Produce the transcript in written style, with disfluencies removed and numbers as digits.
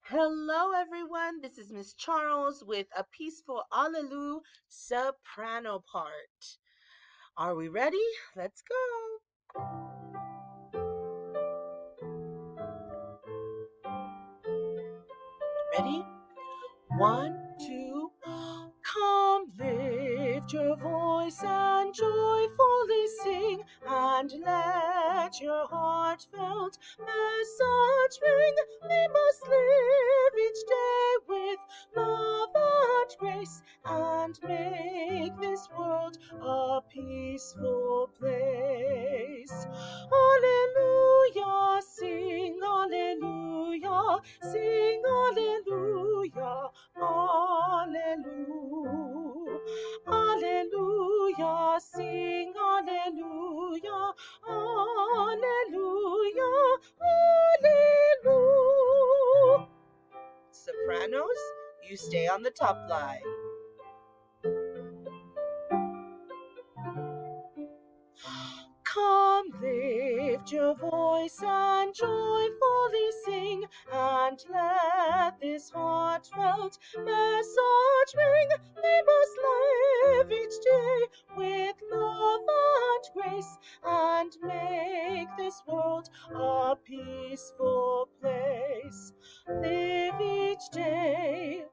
Hello, everyone. This is Miss Charles with a peaceful Allelu soprano part. Are we ready? Let's go. Ready? One, two. Come, lift your voice and joyfully sing, and let your heartfelt message ring. We must live each day with love and grace, and make this world a peaceful place. Alleluia, sing Alleluia, sing Alleluia. Hallelujah, hallelujah, sing hallelujah, hallelujah, hallelujah. Sopranos, you stay on the top line. Come, lift your voice and joyfully sing, and let this heartfelt message ring. We must live each day with love and grace, and make this world a peaceful place. Live each day